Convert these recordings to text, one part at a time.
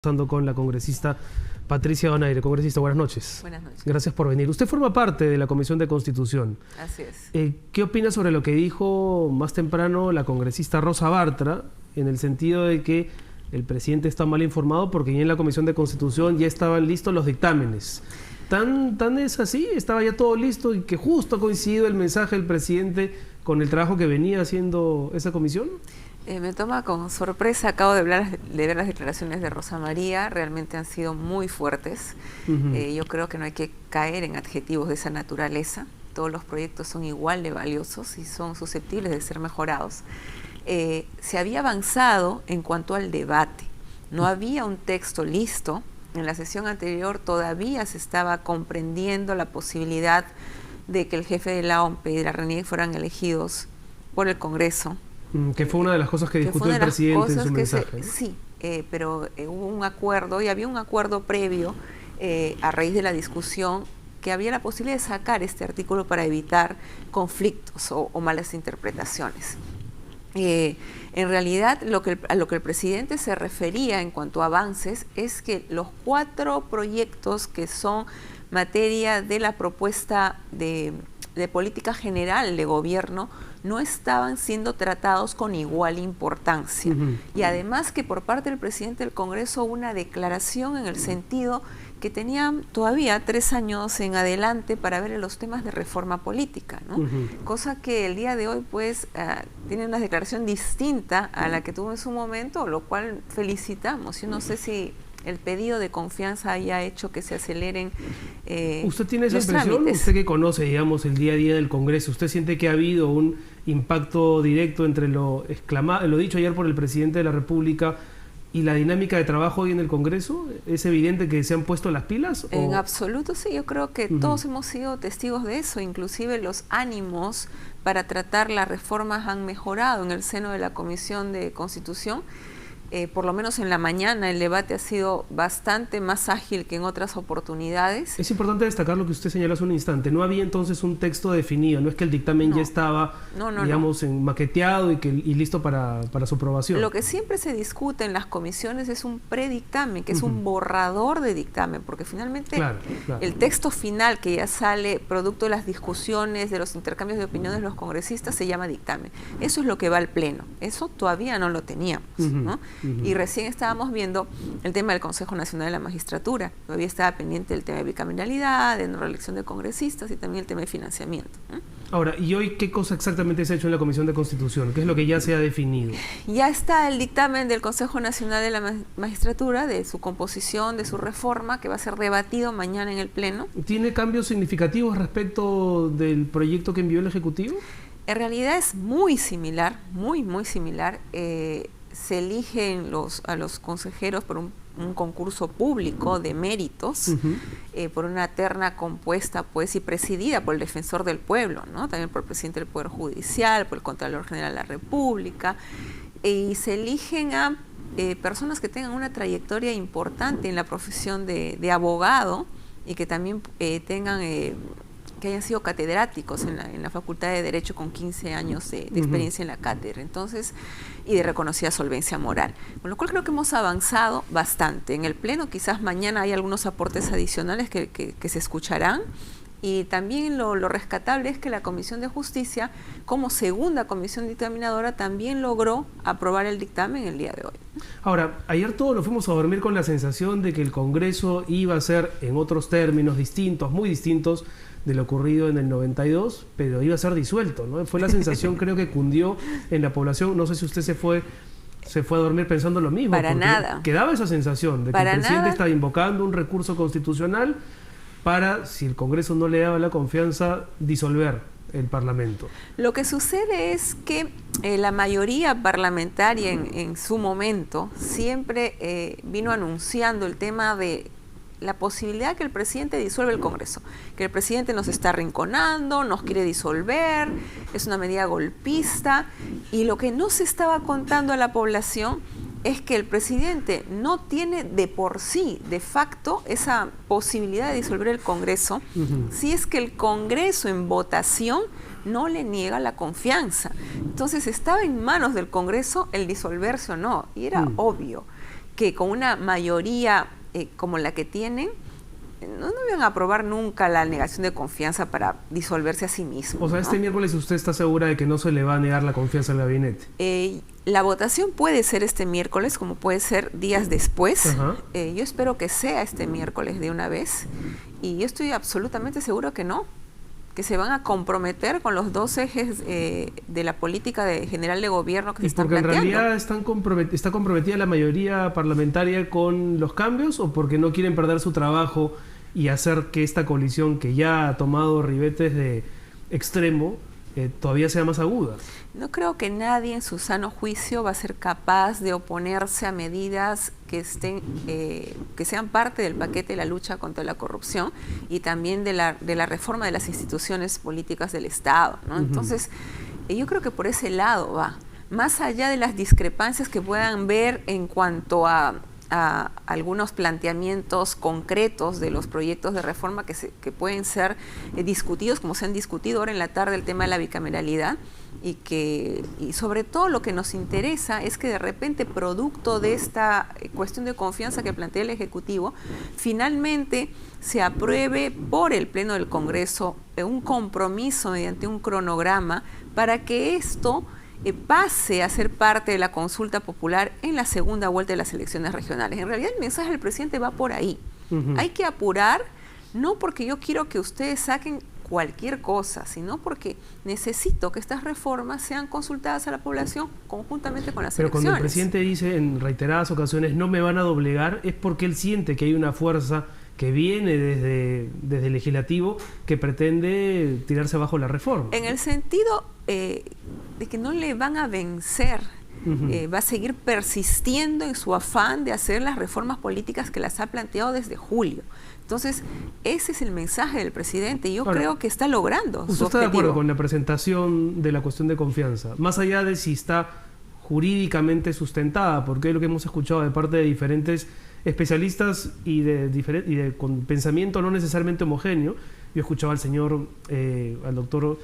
Conversando con la congresista Patricia Donaire. Congresista, buenas noches. Buenas noches. Gracias por venir. Usted forma parte de la Comisión de Constitución. Así es. ¿Qué opina sobre lo que dijo más temprano la congresista Rosa Bartra, en el sentido de que el presidente está mal informado porque ya en la Comisión de Constitución ya estaban listos los dictámenes? ¿Tan es así? ¿Estaba ya todo listo y que justo ha coincidido el mensaje del presidente con el trabajo que venía haciendo esa comisión? Me toma con sorpresa, acabo de ver las declaraciones de Rosa María, realmente han sido muy fuertes. Yo creo que no hay que caer en adjetivos de esa naturaleza. Todos los proyectos son igual de valiosos y son susceptibles de ser mejorados. Se había avanzado en cuanto al debate, no había un texto listo. En la sesión anterior todavía se estaba comprendiendo la posibilidad de que el jefe de la OMP y de la RENIEC fueran elegidos por el Congreso. Que fue una de las cosas que discutió el presidente en su mensaje. Sí, pero hubo un acuerdo, y había un acuerdo previo a raíz de la discusión, que había la posibilidad de sacar este artículo para evitar conflictos o malas interpretaciones. En realidad, a lo que el presidente se refería en cuanto a avances es que los 4 proyectos que son materia de la propuesta de política general de gobierno no estaban siendo tratados con igual importancia. Y además que por parte del presidente del Congreso hubo una declaración en el sentido que tenían todavía 3 años en adelante para ver los temas de reforma política, ¿no? Cosa que el día de hoy pues tiene una declaración distinta a la que tuvo en su momento, lo cual felicitamos. Yo no sé si el pedido de confianza haya hecho que se aceleren ¿Usted tiene esa los impresión? trámites. Usted que conoce, digamos, el día a día del Congreso, ¿usted siente que ha habido un impacto directo entre lo dicho ayer por el presidente de la República y la dinámica de trabajo hoy en el Congreso? ¿Es evidente que se han puesto las pilas? En absoluto, sí. Yo creo que todos hemos sido testigos de eso. Inclusive los ánimos para tratar las reformas han mejorado en el seno de la Comisión de Constitución. Por lo menos en la mañana el debate ha sido bastante más ágil que en otras oportunidades. Es importante destacar lo que usted señaló hace un instante. No había entonces un texto definido, no es que el dictamen ya estaba, digamos, maqueteado y listo para su aprobación. Lo que siempre se discute en las comisiones es un predictamen, que es un borrador de dictamen, porque finalmente el texto final que ya sale producto de las discusiones, de los intercambios de opiniones de los congresistas, se llama dictamen. Eso es lo que va al pleno. Eso todavía no lo teníamos, ¿no? Y recién estábamos viendo el tema del Consejo Nacional de la Magistratura. Todavía estaba pendiente el tema de bicameralidad, de no reelección de congresistas y también el tema de financiamiento. Ahora, ¿y hoy qué cosa exactamente se ha hecho en la Comisión de Constitución? ¿Qué es lo que ya se ha definido? Ya está el dictamen del Consejo Nacional de la Magistratura, de su composición, de su reforma, que va a ser debatido mañana en el Pleno. ¿Tiene cambios significativos respecto del proyecto que envió el Ejecutivo? En realidad es muy similar, muy similar. Se eligen a los consejeros por un concurso público de méritos, por una terna compuesta pues y presidida por el defensor del pueblo, ¿no? También por el presidente del Poder Judicial, por el Contralor General de la República, y se eligen a personas que tengan una trayectoria importante en la profesión de abogado y que también tengan que hayan sido catedráticos en la Facultad de Derecho con 15 años de experiencia en la cátedra, entonces, y de reconocida solvencia moral. Con lo cual creo que hemos avanzado bastante. En el Pleno quizás mañana hay algunos aportes adicionales que se escucharán, y también lo rescatable es que la Comisión de Justicia, como segunda comisión dictaminadora, también logró aprobar el dictamen el día de hoy. Ahora, ayer todos nos fuimos a dormir con la sensación de que el Congreso iba a ser, en otros términos distintos, muy distintos de lo ocurrido en el 92, pero iba a ser disuelto, ¿no? Fue la sensación, creo que cundió en la población. No sé si usted se fue a dormir pensando lo mismo. Para nada. Quedaba esa sensación de que el presidente estaba invocando un recurso constitucional para, si el Congreso no le daba la confianza, disolver el Parlamento. Lo que sucede es que la mayoría parlamentaria en su momento siempre vino anunciando el tema de la posibilidad que el presidente disuelva el Congreso, que el presidente nos está arrinconando, nos quiere disolver, es una medida golpista, y lo que no se estaba contando a la población es que el presidente no tiene de por sí, de facto, esa posibilidad de disolver el Congreso, si es que el Congreso en votación no le niega la confianza. Entonces estaba en manos del Congreso el disolverse o no, y era obvio que con una mayoría como la que tienen, no iban a aprobar nunca la negación de confianza para disolverse a sí mismos. O sea, este miércoles usted está segura de que no se le va a negar la confianza al gabinete. La votación puede ser este miércoles, como puede ser días después. Yo espero que sea este miércoles de una vez. Y yo estoy absolutamente seguro que no, que se van a comprometer con los dos ejes de la política general de gobierno que se están planteando. ¿Y porque en realidad está comprometida la mayoría parlamentaria con los cambios o porque no quieren perder su trabajo y hacer que esta coalición que ya ha tomado ribetes de extremo todavía sea más aguda? No creo que nadie en su sano juicio va a ser capaz de oponerse a medidas que sean parte del paquete de la lucha contra la corrupción y también de la reforma de las instituciones políticas del Estado, ¿no? Entonces, yo creo que por ese lado va. Más allá de las discrepancias que puedan ver en cuanto a algunos planteamientos concretos de los proyectos de reforma que pueden ser discutidos, como se han discutido ahora en la tarde, el tema de la bicameralidad, y sobre todo lo que nos interesa es que de repente, producto de esta cuestión de confianza que plantea el Ejecutivo, finalmente se apruebe por el Pleno del Congreso un compromiso mediante un cronograma para que esto pase a ser parte de la consulta popular en la segunda vuelta de las elecciones regionales. En realidad el mensaje del presidente va por ahí. Hay que apurar, no porque yo quiero que ustedes saquen cualquier cosa, sino porque necesito que estas reformas sean consultadas a la población conjuntamente con las elecciones. Pero cuando el presidente dice en reiteradas ocasiones no me van a doblegar, es porque él siente que hay una fuerza que viene desde el legislativo que pretende tirarse abajo la reforma. En el sentido de que no le van a vencer, va a seguir persistiendo en su afán de hacer las reformas políticas que las ha planteado desde julio. Entonces, ese es el mensaje del presidente y yo creo que está logrando su ¿Usted está de objetivo? acuerdo con la presentación de la cuestión de confianza? Más allá de si está jurídicamente sustentada, porque es lo que hemos escuchado de parte de diferentes especialistas y con pensamiento no necesariamente homogéneo. Yo escuchaba al doctor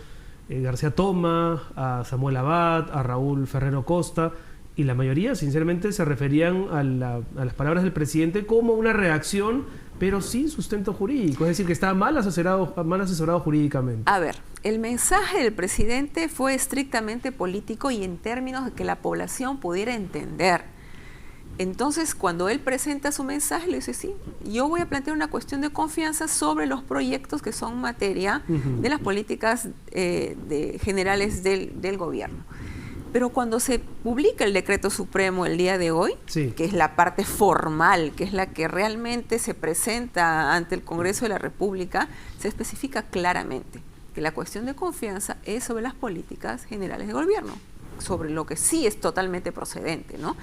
García Toma, a Samuel Abad, a Raúl Ferrero Costa, y la mayoría sinceramente se referían a las palabras del presidente como una reacción, pero sin sustento jurídico, es decir, que estaba mal asesorado jurídicamente. A ver, el mensaje del presidente fue estrictamente político y en términos de que la población pudiera entender. Entonces, cuando él presenta su mensaje, le dice, sí, yo voy a plantear una cuestión de confianza sobre los proyectos que son materia de las políticas generales del gobierno. Pero cuando se publica el decreto supremo el día de hoy, que es la parte formal, que es la que realmente se presenta ante el Congreso de la República, se especifica claramente que la cuestión de confianza es sobre las políticas generales de gobierno, sobre lo que sí es totalmente procedente, ¿no?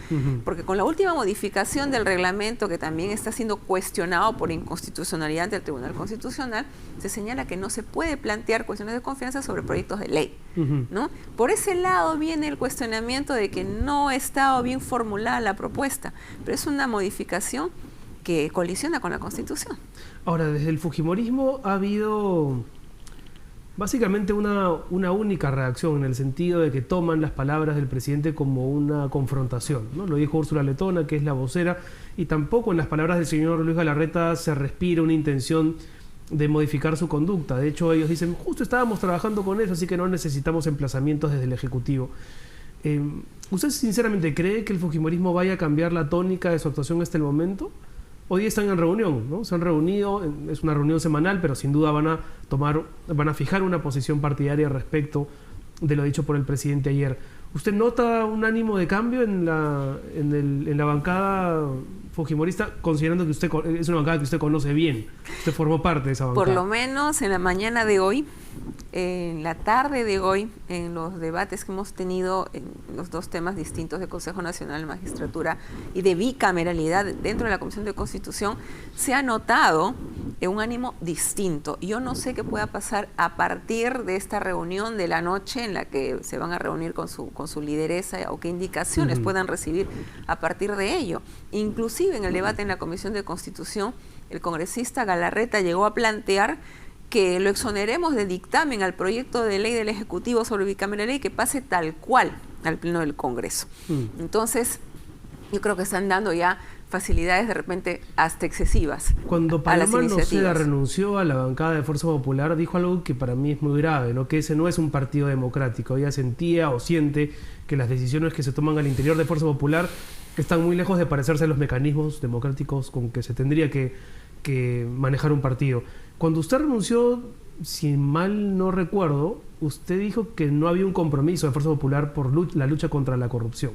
Porque con la última modificación del reglamento, que también está siendo cuestionado por inconstitucionalidad ante el Tribunal Constitucional, se señala que no se puede plantear cuestiones de confianza sobre proyectos de ley, ¿no? Por ese lado viene el cuestionamiento de que no ha estado bien formulada la propuesta, pero es una modificación que colisiona con la Constitución. Ahora, desde el fujimorismo ha habido básicamente una única reacción, en el sentido de que toman las palabras del presidente como una confrontación, ¿no? Lo dijo Úrsula Letona, que es la vocera, y tampoco en las palabras del señor Luis Galarreta se respira una intención de modificar su conducta. De hecho, ellos dicen, justo estábamos trabajando con eso, así que no necesitamos emplazamientos desde el Ejecutivo. ¿Usted sinceramente cree que el fujimorismo vaya a cambiar la tónica de su actuación hasta el momento? Hoy están en reunión, ¿no? Se han reunido, es una reunión semanal, pero sin duda van a fijar una posición partidaria respecto de lo dicho por el presidente ayer. ¿Usted nota un ánimo de cambio en la bancada fujimorista, considerando que usted es una bancada que usted conoce bien? Usted formó parte de esa bancada. Por lo menos en la mañana de hoy, en la tarde de hoy, en los debates que hemos tenido en los dos temas distintos de Consejo Nacional de Magistratura y de bicameralidad dentro de la Comisión de Constitución, se ha notado un ánimo distinto. Yo no sé qué pueda pasar a partir de esta reunión de la noche en la que se van a reunir con su lideresa, o qué indicaciones puedan recibir a partir de ello. Inclusive en el debate en la Comisión de Constitución, el congresista Galarreta llegó a plantear que lo exoneremos de dictamen al proyecto de ley del Ejecutivo sobre bicameralidad y que pase tal cual al Pleno del Congreso. Entonces, yo creo que están dando ya facilidades de repente hasta excesivas. Cuando Paloma Noceda renunció a la bancada de Fuerza Popular, dijo algo que para mí es muy grave, ¿no? Que ese no es un partido democrático. Ella sentía o siente que las decisiones que se toman al interior de Fuerza Popular están muy lejos de parecerse a los mecanismos democráticos con que se tendría que manejar un partido. Cuando usted renunció, si mal no recuerdo, usted dijo que no había un compromiso de Fuerza Popular por la lucha contra la corrupción.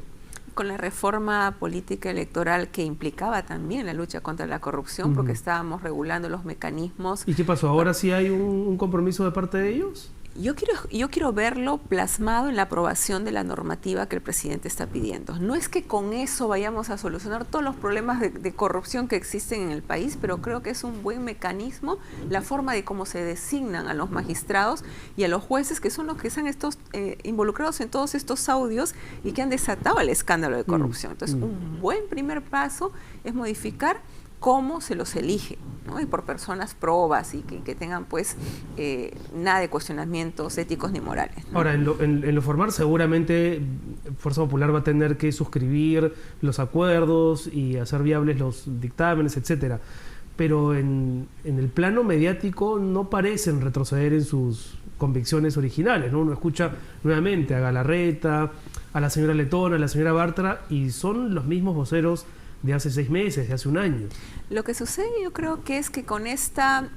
Con la reforma política electoral que implicaba también la lucha contra la corrupción, porque estábamos regulando los mecanismos. ¿Y qué pasó? ¿Ahora sí hay un compromiso de parte de ellos? Yo quiero verlo plasmado en la aprobación de la normativa que el presidente está pidiendo. No es que con eso vayamos a solucionar todos los problemas de corrupción que existen en el país, pero creo que es un buen mecanismo la forma de cómo se designan a los magistrados y a los jueces, que son los que están involucrados en todos estos audios y que han desatado el escándalo de corrupción. Entonces, un buen primer paso es modificar cómo se los elige, ¿no? Y por personas probas y que tengan pues nada de cuestionamientos éticos ni morales, ¿no? Ahora, en lo formal seguramente Fuerza Popular va a tener que suscribir los acuerdos y hacer viables los dictámenes, etcétera. Pero en el plano mediático no parecen retroceder en sus convicciones originales, ¿no? Uno escucha nuevamente a Galarreta, a la señora Letona, a la señora Bartra, y son los mismos voceros de hace 6 meses, de hace un año. Lo que sucede, yo creo que es que con estos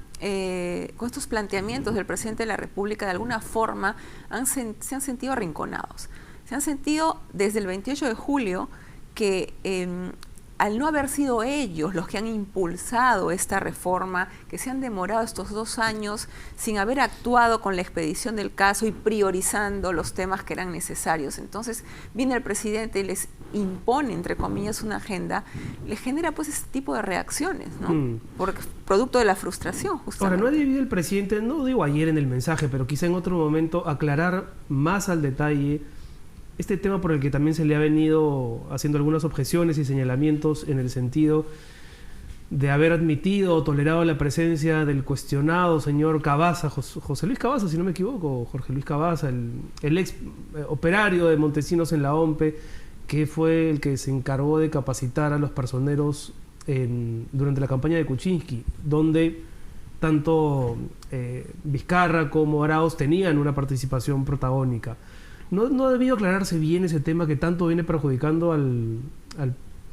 planteamientos del presidente de la República, de alguna forma se han sentido arrinconados. Se han sentido desde el 28 de julio que al no haber sido ellos los que han impulsado esta reforma, que se han demorado estos 2 años sin haber actuado con la expedición del caso y priorizando los temas que eran necesarios. Entonces viene el presidente y les impone, entre comillas, una agenda, les genera pues este tipo de reacciones, ¿no? Producto de la frustración, justamente. Ahora, ¿no ha debido el presidente, no digo ayer en el mensaje, pero quizá en otro momento, aclarar más al detalle este tema por el que también se le ha venido haciendo algunas objeciones y señalamientos en el sentido de haber admitido o tolerado la presencia del cuestionado señor Cabaza, José Luis Cabaza, si no me equivoco, Jorge Luis Cabaza, el ex operario de Montesinos en la OMPE, que fue el que se encargó de capacitar a los personeros durante la campaña de Kuczynski, donde tanto Vizcarra como Arauz tenían una participación protagónica. ¿No ha debido aclararse bien ese tema que tanto viene perjudicando al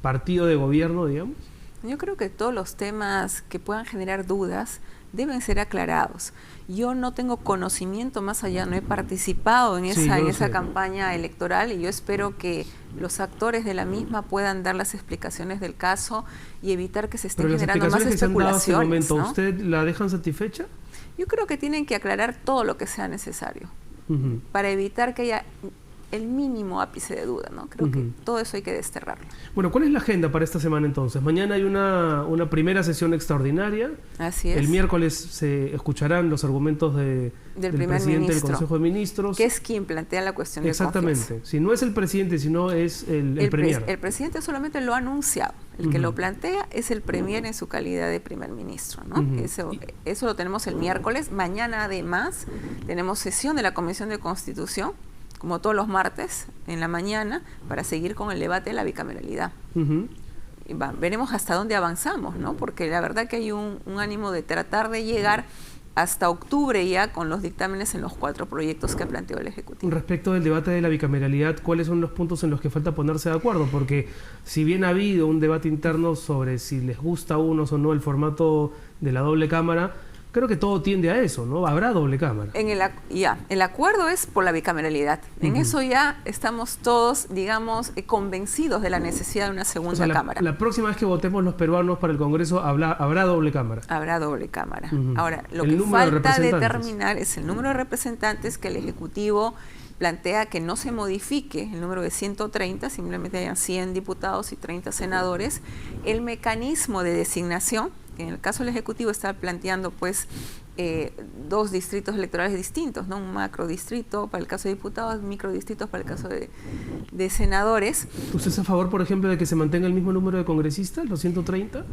partido de gobierno, digamos? Yo creo que todos los temas que puedan generar dudas deben ser aclarados. Yo no tengo conocimiento más allá, no he participado en esa campaña electoral, y yo espero que los actores de la misma puedan dar las explicaciones del caso y evitar que se estén generando más especulaciones, ¿no? ¿Usted la dejan satisfecha? Yo creo que tienen que aclarar todo lo que sea necesario para evitar que haya el mínimo ápice de duda, ¿no? Creo que todo eso hay que desterrarlo. Bueno, ¿cuál es la agenda para esta semana entonces? Mañana hay una primera sesión extraordinaria. Así es. El miércoles se escucharán los argumentos del presidente del Consejo de Ministros, que es quien plantea la cuestión de confianza. Exactamente. Si no es el presidente, sino es el premier. El presidente solamente lo ha anunciado. El que lo plantea es el premier en su calidad de primer ministro, ¿no? Eso lo tenemos el miércoles. Mañana, además, tenemos sesión de la Comisión de Constitución, como todos los martes, en la mañana, para seguir con el debate de la bicameralidad. Y veremos hasta dónde avanzamos, ¿no? Porque la verdad que hay un ánimo de tratar de llegar hasta octubre ya con los dictámenes en los 4 proyectos que planteó el Ejecutivo. Respecto del debate de la bicameralidad, ¿cuáles son los puntos en los que falta ponerse de acuerdo? Porque si bien ha habido un debate interno sobre si les gusta a unos o no el formato de la doble cámara, creo que todo tiende a eso, ¿no? Habrá doble cámara. El acuerdo es por la bicameralidad. En eso ya estamos todos, digamos, convencidos de la necesidad de una segunda cámara. La próxima vez que votemos los peruanos para el Congreso, habrá doble cámara. Habrá doble cámara. Ahora, lo que falta determinar es el número de representantes que el Ejecutivo plantea que no se modifique el número de 130, simplemente hayan 100 diputados y 30 senadores. El mecanismo de designación, que en el caso del Ejecutivo está planteando pues 2 distritos electorales distintos, ¿no? Un macrodistrito para el caso de diputados, microdistritos para el caso de senadores. ¿Usted es a favor, por ejemplo, de que se mantenga el mismo número de congresistas, los 130?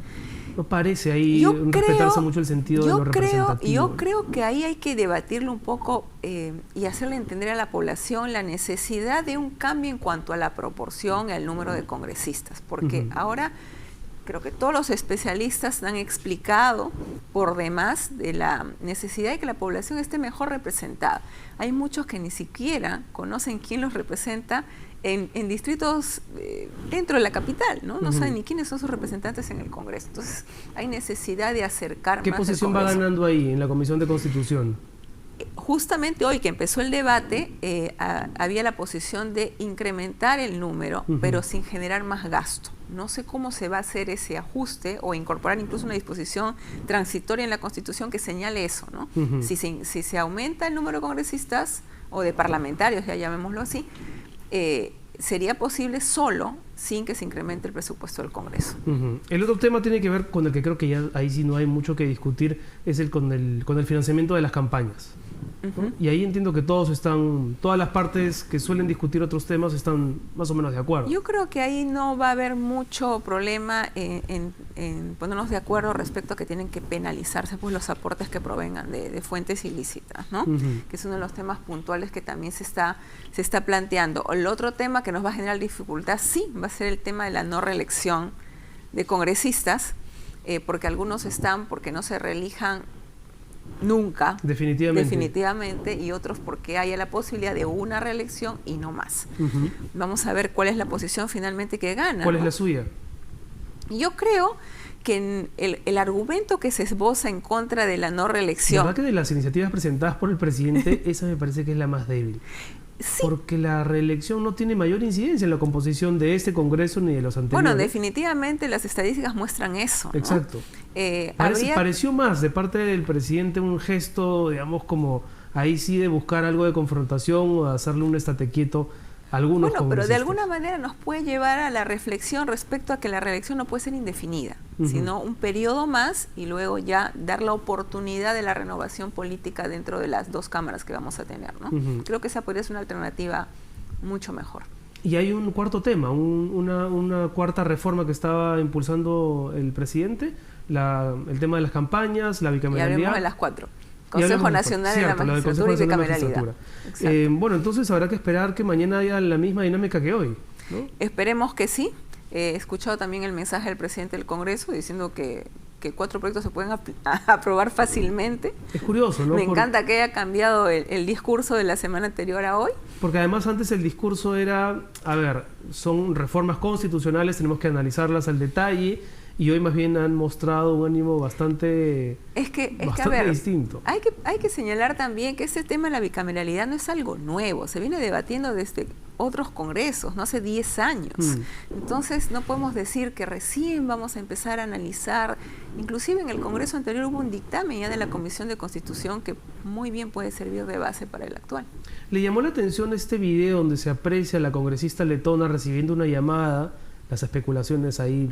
¿No parece ahí respetarse mucho el sentido de lo representativo? Yo creo que ahí hay que debatirlo un poco y hacerle entender a la población la necesidad de un cambio en cuanto a la proporción y al número de congresistas, porque ahora creo que todos los especialistas han explicado por demás de la necesidad de que la población esté mejor representada. Hay muchos que ni siquiera conocen quién los representa en distritos dentro de la capital, ¿no? No saben ni quiénes son sus representantes en el Congreso. Entonces, hay necesidad de acercar ¿Qué más posición va ganando ahí en la Comisión de Constitución? Justamente hoy que empezó el debate, había la posición de incrementar el número, pero sin generar más gasto. No sé cómo se va a hacer ese ajuste o incorporar incluso una disposición transitoria en la Constitución que señale eso, ¿no? Si se aumenta el número de congresistas o de parlamentarios, ya llamémoslo así, sería posible solo sin que se incremente el presupuesto del Congreso. El otro tema tiene que ver con el que creo que ya ahí sí no hay mucho que discutir, es con el financiamiento de las campañas. ¿No? Y ahí entiendo que todas las partes que suelen discutir otros temas están más o menos de acuerdo. Yo creo que ahí no va a haber mucho problema en ponernos de acuerdo respecto a que tienen que penalizarse pues los aportes que provengan de fuentes ilícitas, ¿no? Que es uno de los temas puntuales que también se está planteando. El otro tema que nos va a generar dificultad, sí, va a ser el tema de la no reelección de congresistas, porque algunos están porque no se reelijan nunca, definitivamente, y otros porque haya la posibilidad de una reelección y no más. Vamos a ver cuál es la posición finalmente que gana. ¿Cuál es la suya? Yo creo que el argumento que se esboza en contra de la no reelección... La verdad que de las iniciativas presentadas por el presidente, esa me parece que es la más débil. Sí. Porque la reelección no tiene mayor incidencia en la composición de este Congreso ni de los anteriores. Bueno, definitivamente las estadísticas muestran eso, ¿no? Exacto. Pareció más de parte del presidente un gesto, digamos, como ahí sí de buscar algo de confrontación o de hacerle un estate quieto a algunos congresistas. Pero de alguna manera nos puede llevar a la reflexión respecto a que la reelección no puede ser indefinida, sino un periodo más y luego ya dar la oportunidad de la renovación política dentro de las dos cámaras que vamos a tener, ¿no? Creo que esa podría ser una alternativa mucho mejor. Y hay un cuarto tema, una cuarta reforma que estaba impulsando el presidente, el tema de las campañas, la bicameralidad. Y hablemos de las cuatro. Consejo Nacional de la Magistratura y Bicameralidad. Bueno, entonces habrá que esperar que mañana haya la misma dinámica que hoy, ¿no? Esperemos que sí. He escuchado también el mensaje del presidente del Congreso diciendo que 4 proyectos se pueden aprobar fácilmente. Es curioso, ¿no? Me encanta que haya cambiado el discurso de la semana anterior a hoy. Porque además antes el discurso era, son reformas constitucionales, tenemos que analizarlas al detalle, y hoy más bien han mostrado un ánimo bastante distinto. Hay que señalar también que ese tema de la bicameralidad no es algo nuevo, se viene debatiendo desde otros congresos, no hace 10 años. Entonces no podemos decir que recién vamos a empezar a analizar. Inclusive en el congreso anterior hubo un dictamen ya de la Comisión de Constitución que muy bien puede servir de base para el actual. ¿Le llamó la atención este video donde se aprecia a la congresista letona recibiendo una llamada? Las especulaciones ahí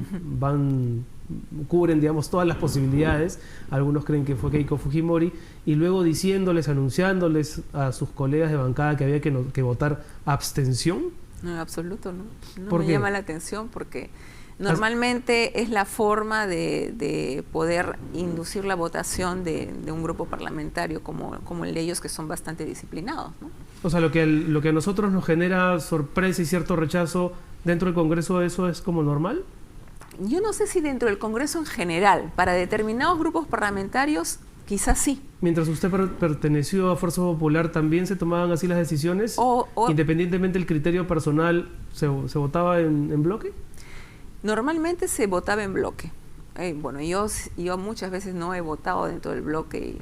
cubren, digamos, todas las posibilidades. Algunos creen que fue Keiko Fujimori, y luego anunciándoles a sus colegas de bancada que había que votar abstención. No, en absoluto, no. No me llama la atención porque normalmente es la forma de poder inducir la votación de un grupo parlamentario como el de ellos, que son bastante disciplinados, ¿no? O sea, lo que a nosotros nos genera sorpresa y cierto rechazo dentro del Congreso, ¿eso es como normal? Yo no sé si dentro del Congreso en general, para determinados grupos parlamentarios, quizás sí. Mientras usted perteneció a Fuerza Popular, ¿también se tomaban así las decisiones? Independientemente del criterio personal, ¿se votaba en bloque? Normalmente se votaba en bloque. Bueno, yo muchas veces no he votado dentro del bloque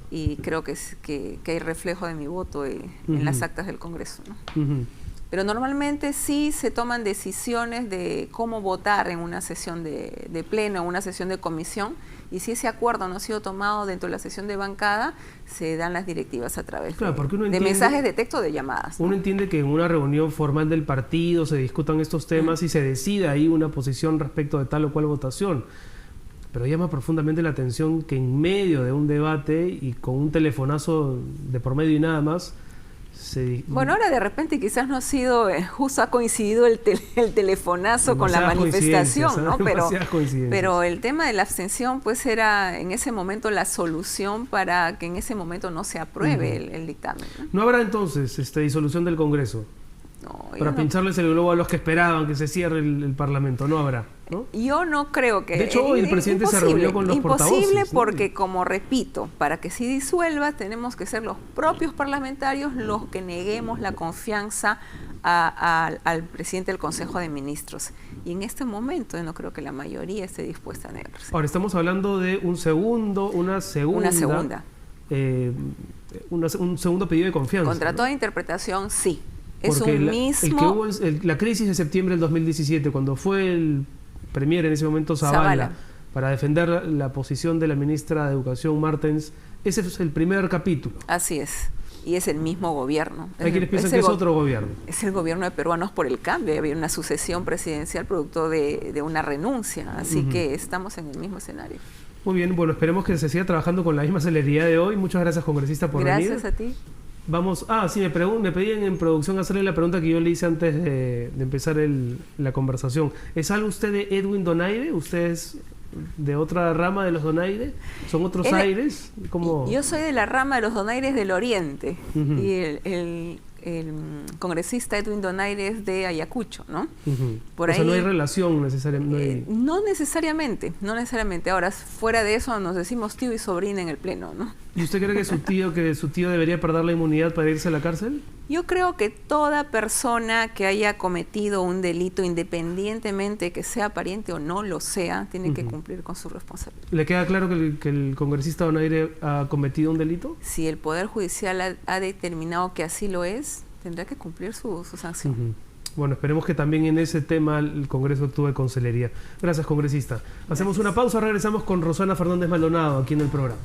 y creo que hay reflejo de mi voto en las actas del Congreso, ¿no? Pero normalmente sí se toman decisiones de cómo votar en una sesión de pleno, en una sesión de comisión, y si ese acuerdo no ha sido tomado dentro de la sesión de bancada, se dan las directivas a través de mensajes de texto o de llamadas, ¿no? Uno entiende que en una reunión formal del partido se discutan estos temas y se decida ahí una posición respecto de tal o cual votación. Pero llama profundamente la atención que en medio de un debate y con un telefonazo de por medio y nada más, Bueno, ahora de repente quizás no ha sido, justo ha coincidido el telefonazo con la manifestación, ¿no? Pero el tema de la abstención pues era en ese momento la solución para que en ese momento no se apruebe el dictamen, ¿no? ¿No habrá entonces disolución del Congreso? No, para pincharles el globo a los que esperaban que se cierre el Parlamento. No habrá, ¿no? Yo no creo que... De hecho, hoy el presidente se reunió con los portavoces. Imposible ¿no? porque, como repito, para que se disuelva tenemos que ser los propios parlamentarios los que neguemos la confianza al presidente del Consejo de Ministros. Y en este momento yo no creo que la mayoría esté dispuesta a negarse. Ahora, estamos hablando de un segundo, una segunda. Un segundo pedido de confianza. Contra toda interpretación, sí. Es un mismo... la crisis de septiembre del 2017, cuando fue el premier en ese momento Zavala, para defender la posición de la ministra de Educación Martens, ese es el primer capítulo. Así es. Y es el mismo gobierno. Hay quienes piensan que es otro gobierno. Es el gobierno de Peruanos por el Cambio. Había una sucesión presidencial producto de una renuncia. Así que estamos en el mismo escenario. Muy bien, bueno, esperemos que se siga trabajando con la misma celeridad de hoy. Muchas gracias, congresista, por venir. Gracias a ti. Vamos, sí, me pedían en producción hacerle la pregunta que yo le hice antes de empezar la conversación. ¿Es algo usted de Edwin Donaire? ¿Usted es de otra rama de los Donaire? ¿Son otros aires? ¿Cómo? Yo soy de la rama de los Donaires del Oriente. Y el congresista Edwin Donaire es de Ayacucho, ¿no? Por ahí, no hay relación necesariamente. No necesariamente. Ahora, fuera de eso, nos decimos tío y sobrina en el pleno, ¿no? ¿Y usted cree que su tío debería perder la inmunidad para irse a la cárcel? Yo creo que toda persona que haya cometido un delito, independientemente que sea pariente o no lo sea, tiene que cumplir con su responsabilidad. ¿Le queda claro que el congresista Donaire ha cometido un delito? Si el Poder Judicial ha determinado que así lo es, tendrá que cumplir su sanción. Bueno, esperemos que también en ese tema el Congreso actúe con celeridad. Gracias, congresista. Hacemos una pausa, regresamos con Rosana Fernández Maldonado aquí en el programa.